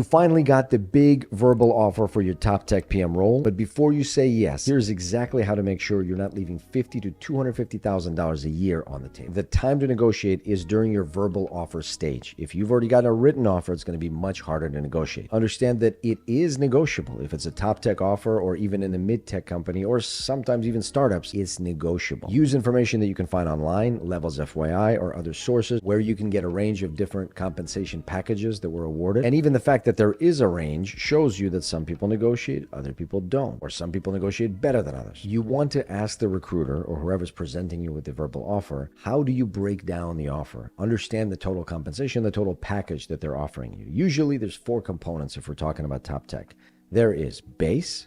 You finally got the big verbal offer for your top tech PM role, but before you say yes, here's exactly how to make sure you're not leaving $50,000 to $250,000 a year on the table. The time to negotiate is during your verbal offer stage. If you've already got a written offer, it's going to be much harder to negotiate. Understand that it is negotiable. If it's a top tech offer or even in a mid-tech company or sometimes even startups, it's negotiable. Use information that you can find online, Levels FYI, or other sources where you can get a range of different compensation packages that were awarded. And even the fact that there is a range shows you that some people negotiate, other people don't, or some people negotiate better than others. You want to ask the recruiter or whoever's presenting you with the verbal offer, how do you break down the offer? Understand the total compensation, the total package that they're offering you. Usually there's 4 components if we're talking about top tech. There is base,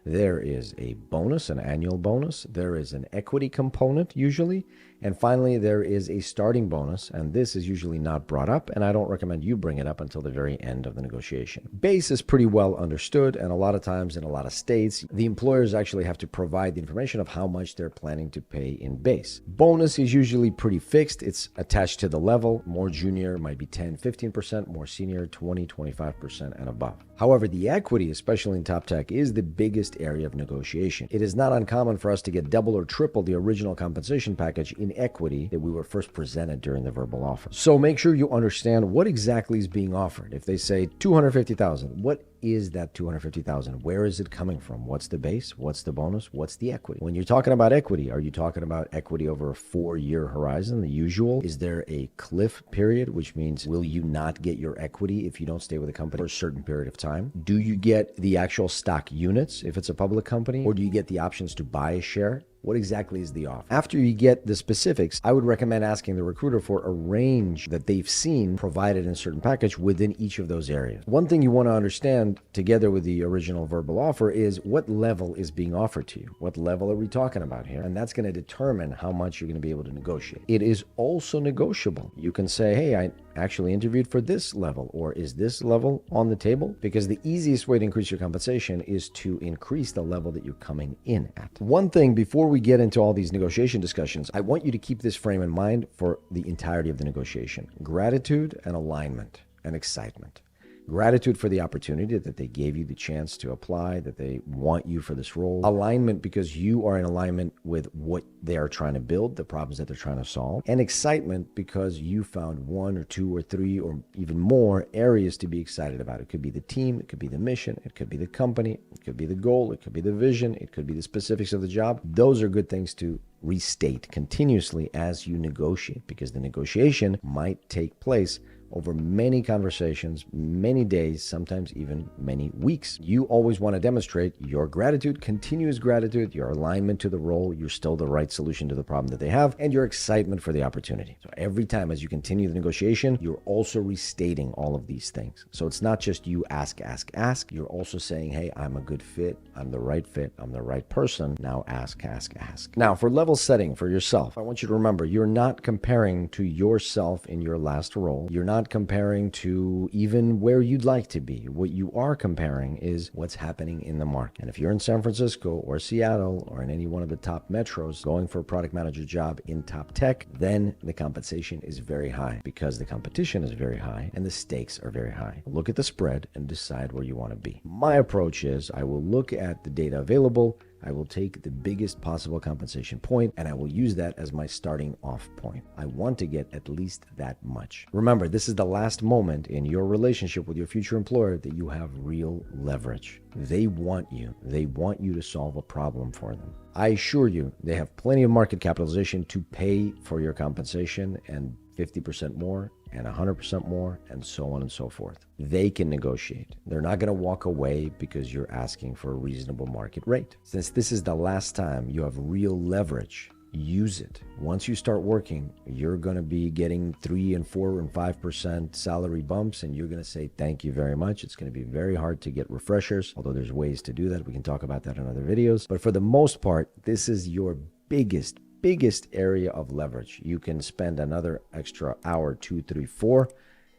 there is a bonus, an annual bonus, there is an equity component usually, and finally there is a starting bonus, and this is usually not brought up, and I don't recommend you bring it up until the very end of the negotiation. Base is pretty well understood, and a lot of times in a lot of states, the employers actually have to provide the information of how much they're planning to pay in base. Bonus is usually pretty fixed. It's attached to the level. More junior might be 10, 15%, more senior 20, 25% and above. However, the equity, especially in top tech, is the biggest area of negotiation. It is not uncommon for us to get double or triple the original compensation package in equity that we were first presented during the verbal offer. So make sure you understand what exactly is being offered. If they say $250,000, what is that $250,000? Where is it coming from? What's the base? What's the bonus? What's the equity? When you're talking about equity, are you talking about equity over a 4-year horizon, the usual? Is there a cliff period, which means will you not get your equity if you don't stay with the company for a certain period of time? Do you get the actual stock units if it's a public company, or do you get the options to buy a share? What exactly is the offer? After you get the specifics, I would recommend asking the recruiter for a range that they've seen provided in a certain package within each of those areas. One thing you want to understand together with the original verbal offer is what level is being offered to you. What level are we talking about here? And that's going to determine how much you're going to be able to negotiate. It is also negotiable. You can say, hey, I actually interviewed for this level, or is this level on the table? Because the easiest way to increase your compensation is to increase the level that you're coming in at. One thing before we get into all these negotiation discussions, I want you to keep this frame in mind for the entirety of the negotiation. Gratitude and alignment and excitement. Gratitude for the opportunity that they gave you the chance to apply, that they want you for this role. Alignment because you are in alignment with what they are trying to build, the problems that they're trying to solve. And excitement because you found 1 or 2 or 3 or even more areas to be excited about. It could be the team, it could be the mission, it could be the company, it could be the goal, it could be the vision, it could be the specifics of the job. Those are good things to restate continuously as you negotiate, because the negotiation might take place over many conversations, many days, sometimes even many weeks. You always want to demonstrate your gratitude, continuous gratitude, your alignment to the role, you're still the right solution to the problem that they have, and your excitement for the opportunity. So every time as you continue the negotiation, you're also restating all of these things. So it's not just you ask. You're also saying, hey, I'm a good fit, I'm the right fit, I'm the right person. Now ask. Now for level setting for yourself, I want you to remember, you're not comparing to yourself in your last role. You're not comparing to even where you'd like to be. What you are comparing is what's happening in the market. And if you're in San Francisco or Seattle or in any one of the top metros going for a product manager job in top tech, then the compensation is very high because the competition is very high and the stakes are very high. Look at the spread and decide where you want to be. My approach is I will look at the data available, I will take the biggest possible compensation point, and I will use that as my starting off point. I want to get at least that much. Remember, this is the last moment in your relationship with your future employer that you have real leverage. They want you. They want you to solve a problem for them. I assure you, they have plenty of market capitalization to pay for your compensation, and 50% more and 100% more, and so on and so forth. They can negotiate. They're not going to walk away because you're asking for a reasonable market rate. Since this is the last time you have real leverage, use it. Once you start working, you're going to be getting 3 and 4 and 5% salary bumps, and you're going to say thank you very much. It's going to be very hard to get refreshers, although there's ways to do that. We can talk about that in other videos. But for the most part, this is your biggest area of leverage. You can spend another extra hour, 2, 3, 4,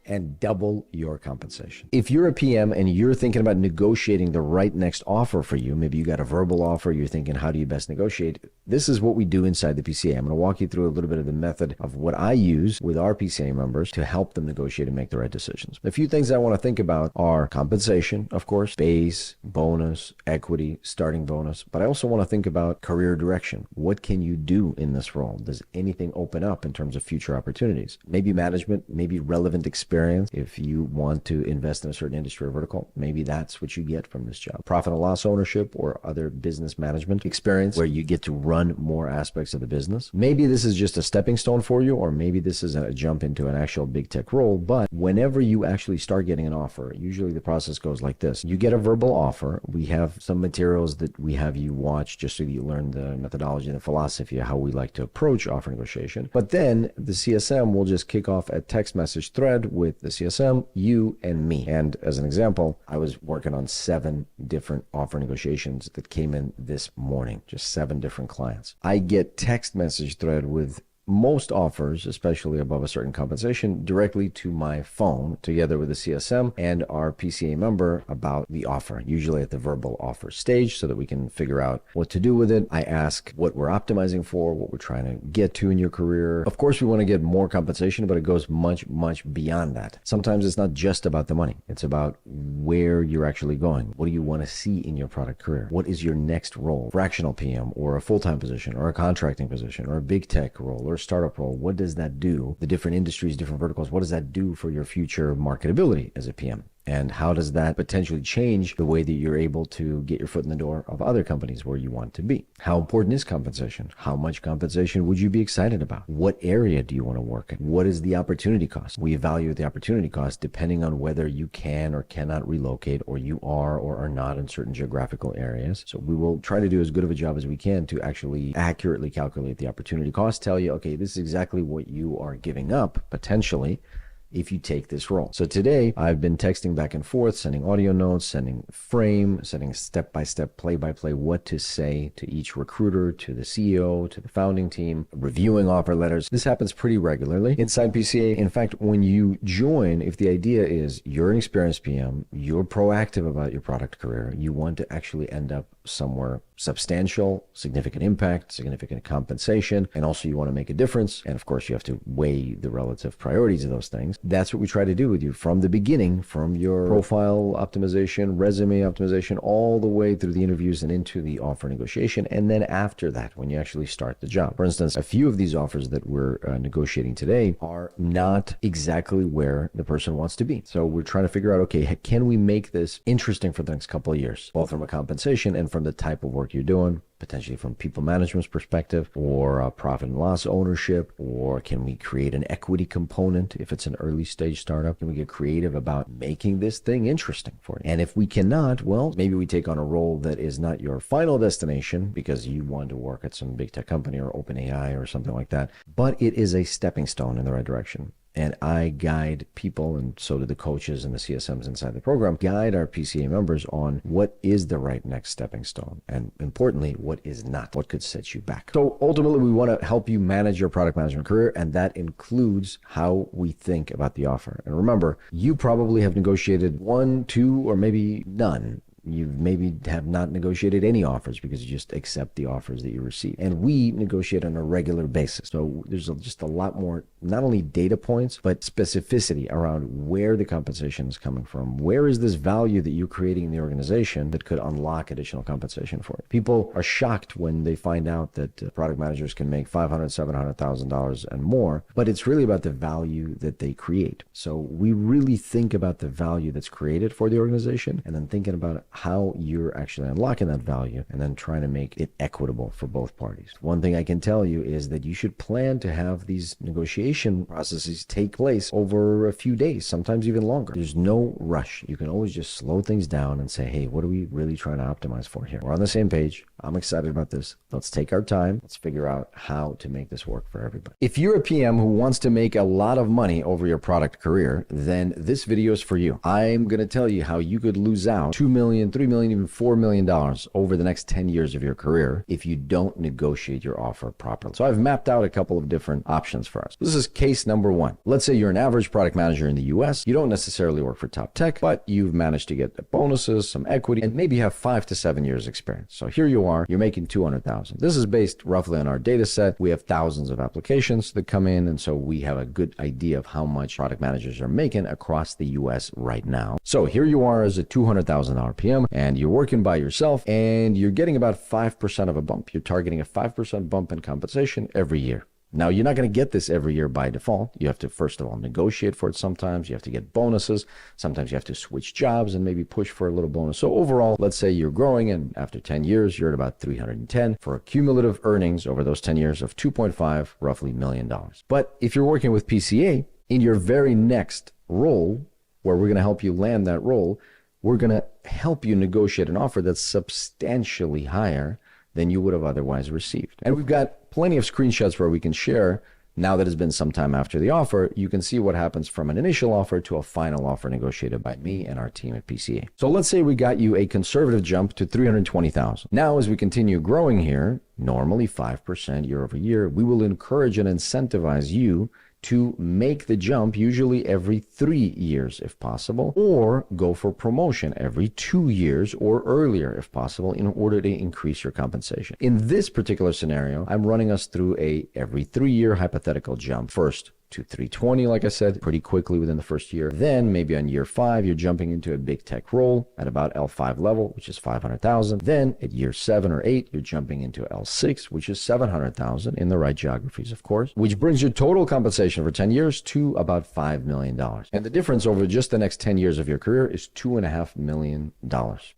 and double your compensation. If you're a PM and you're thinking about negotiating the right next offer for you, maybe you got a verbal offer, you're thinking, how do you best negotiate? This is what we do inside the PCA. I'm going to walk you through a little bit of the method of what I use with our PCA members to help them negotiate and make the right decisions. A few things I want to think about are compensation, of course, base, bonus, equity, starting bonus, but I also want to think about career direction. What can you do in this role? Does anything open up in terms of future opportunities? Maybe management, maybe relevant experience. If you want to invest in a certain industry or vertical, maybe that's what you get from this job. Profit and loss ownership or other business management experience where you get to run more aspects of the business. Maybe this is just a stepping stone for you, or maybe this is a jump into an actual big tech role. But whenever you actually start getting an offer, usually the process goes like this. You get a verbal offer. We have some materials that we have you watch just so you learn the methodology and the philosophy of how we like to approach offer negotiation. But then the CSM will just kick off a text message thread with the CSM, you, and me. And as an example, I was working on 7 different offer negotiations that came in this morning, just 7 different clients. I get text message thread with most offers, especially above a certain compensation, directly to my phone together with the CSM and our PCA member about the offer, usually at the verbal offer stage, so that we can figure out what to do with it. I ask what we're optimizing for, what we're trying to get to in your career. Of course, we want to get more compensation, but it goes much, much beyond that. Sometimes it's not just about the money. It's about where you're actually going. What do you want to see in your product career? What is your next role? Fractional PM or a full-time position or a contracting position or a big tech role or startup role? What does that do? The different industries, different verticals, what does that do for your future marketability as a PM? And how does that potentially change the way that you're able to get your foot in the door of other companies where you want to be? How important is compensation? How much compensation would you be excited about? What area do you want to work in? What is the opportunity cost? We evaluate the opportunity cost depending on whether you can or cannot relocate, or you are or are not in certain geographical areas. So we will try to do as good of a job as we can to actually accurately calculate the opportunity cost, tell you, okay, this is exactly what you are giving up potentially if you take this role. So today I've been texting back and forth, sending audio notes, sending frame, sending step-by-step, play-by-play what to say to each recruiter, to the CEO, to the founding team, reviewing offer letters. This happens pretty regularly inside PCA. In fact, when you join, if the idea is you're an experienced PM, you're proactive about your product career, you want to actually end up somewhere substantial, significant impact, significant compensation, and also you want to make a difference. And of course, you have to weigh the relative priorities of those things. That's what we try to do with you from the beginning, from your profile optimization, resume optimization, all the way through the interviews and into the offer negotiation. And then after that, when you actually start the job. For instance, a few of these offers that we're negotiating today are not exactly where the person wants to be. So we're trying to figure out, okay, can we make this interesting for the next couple of years, both from a compensation and from the type of work you're doing, potentially from people management's perspective, or profit and loss ownership, or can we create an equity component if it's an early stage startup? Can we get creative about making this thing interesting for you? And if we cannot, well, maybe we take on a role that is not your final destination because you want to work at some big tech company or OpenAI or something like that, but it is a stepping stone in the right direction. And I guide people, and so do the coaches and the CSMs inside the program, guide our PCA members on what is the right next stepping stone. And importantly, what is not, what could set you back. So ultimately, we want to help you manage your product management career, and that includes how we think about the offer. And remember, you probably have negotiated 1, 2, or maybe none. You maybe have not negotiated any offers because you just accept the offers that you receive. And we negotiate on a regular basis. So there's just a lot more, not only data points, but specificity around where the compensation is coming from. Where is this value that you're creating in the organization that could unlock additional compensation for you? People are shocked when they find out that product managers can make $500,000, $700,000 and more, but it's really about the value that they create. So we really think about the value that's created for the organization, and then thinking about how you're actually unlocking that value and then trying to make it equitable for both parties. One thing I can tell you is that you should plan to have these negotiation processes take place over a few days, sometimes even longer. There's no rush. You can always just slow things down and say, hey, what are we really trying to optimize for here? We're on the same page. I'm excited about this. Let's take our time. Let's figure out how to make this work for everybody. If you're a PM who wants to make a lot of money over your product career, then this video is for you. I'm going to tell you how you could lose out $2 million, $3 million, even $4 million over the next 10 years of your career if you don't negotiate your offer properly. So I've mapped out a couple of different options for us. This is case number one. Let's say you're an average product manager in the US. You don't necessarily work for top tech, but you've managed to get bonuses, some equity, and maybe you have 5 to 7 years experience. So here you are, you're making 200,000. This is based roughly on our data set. We have thousands of applications that come in, and so we have a good idea of how much product managers are making across the US right now. So here you are as a $200,000 PM, and you're working by yourself, and you're getting about 5% of a bump. You're targeting a 5% bump in compensation every year. Now, you're not going to get this every year by default. You have to, first of all, negotiate for it sometimes. You have to get bonuses. Sometimes you have to switch jobs and maybe push for a little bonus. So overall, let's say you're growing, and after 10 years, you're at about 310 for cumulative earnings over those 10 years of 2.5 roughly $1 million. But if you're working with PCA, in your very next role, where we're going to help you land that role, we're going to help you negotiate an offer that's substantially higher than you would have otherwise received. And we've got plenty of screenshots where we can share. Now that it's been some time after the offer, you can see what happens from an initial offer to a final offer negotiated by me and our team at PCA. So let's say we got you a conservative jump to 320,000. Now, as we continue growing here, normally 5% year over year, we will encourage and incentivize you to make the jump usually every 3 years if possible, or go for promotion every 2 years or earlier if possible in order to increase your compensation. In this particular scenario, I'm running us through a every 3-year hypothetical jump. First, to 320, like I said, pretty quickly within the first year. Then maybe on year 5, you're jumping into a big tech role at about L5 level, which is 500,000. Then at year 7 or 8, you're jumping into L6, which is 700,000 in the right geographies, of course, which brings your total compensation for 10 years to about $5 million. And the difference over just the next 10 years of your career is $2.5 million.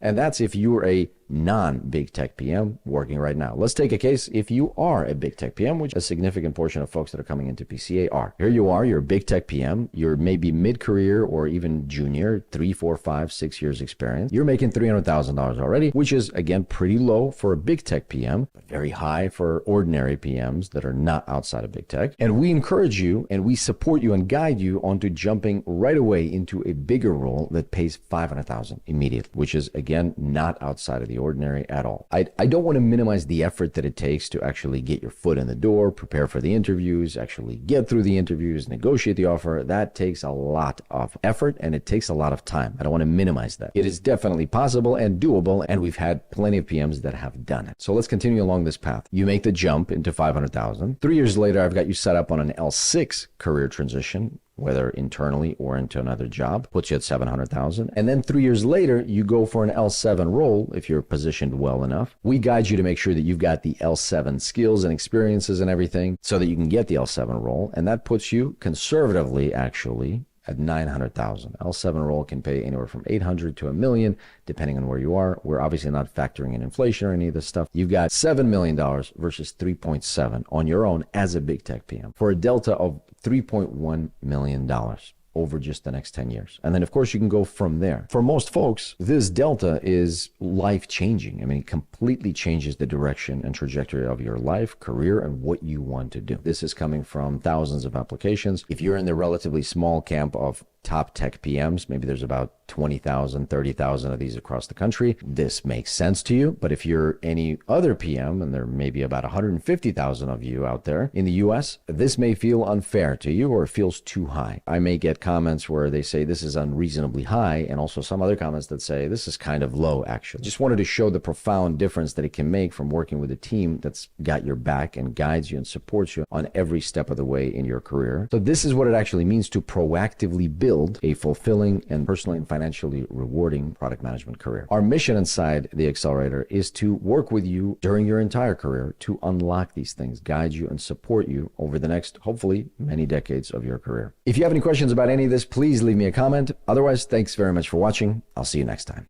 And that's if you're a non-big tech PM working right now. Let's take a case if you are a big tech PM, which a significant portion of folks that are coming into PCA are. Here you are, you're a big tech PM, you're maybe mid-career or even junior, 3, 4, 5, 6 years experience. You're making $300,000 already, which is, again, pretty low for a big tech PM, but very high for ordinary PMs that are not outside of big tech. And we encourage you and we support you and guide you onto jumping right away into a bigger role that pays $500,000 immediately, which is, again, not outside of the ordinary at all. I don't want to minimize the effort that it takes to actually get your foot in the door, prepare for the interviews, actually get through the interviews, negotiate the offer. That takes a lot of effort and it takes a lot of time. I don't want to minimize that. It is definitely possible and doable, and we've had plenty of PMs that have done it. So let's continue along this path. You make the jump into 500,000. 3 years later, I've got you set up on an L6 career transition, whether internally or into another job, puts you at 700,000. And then 3 years later, you go for an L7 role if you're positioned well enough. We guide you to make sure that you've got the L7 skills and experiences and everything so that you can get the L7 role. And that puts you conservatively, actually, at 900,000. L7 role can pay anywhere from 800 to $1 million, depending on where you are. We're obviously not factoring in inflation or any of this stuff. You've got $7 million versus 3.7 on your own as a big tech PM for a delta of $3.1 million over just the next 10 years. And then, of course, you can go from there. For most folks, this delta is life-changing. I mean, it completely changes the direction and trajectory of your life, career, and what you want to do. This is coming from thousands of applications. If you're in the relatively small camp of top tech PMs, maybe there's about 20,000, 30,000 of these across the country, this makes sense to you. But if you're any other PM, and there may be about 150,000 of you out there in the US, this may feel unfair to you or feels too high. I may get comments where they say this is unreasonably high, and also some other comments that say this is kind of low, actually. Just wanted to show the profound difference that it can make from working with a team that's got your back and guides you and supports you on every step of the way in your career. So this is what it actually means to proactively build a fulfilling and personally and financially rewarding product management career. Our mission inside the Accelerator is to work with you during your entire career to unlock these things, guide you, and support you over the next, hopefully, many decades of your career. If you have any questions about any of this, please leave me a comment. Otherwise, thanks very much for watching. I'll see you next time.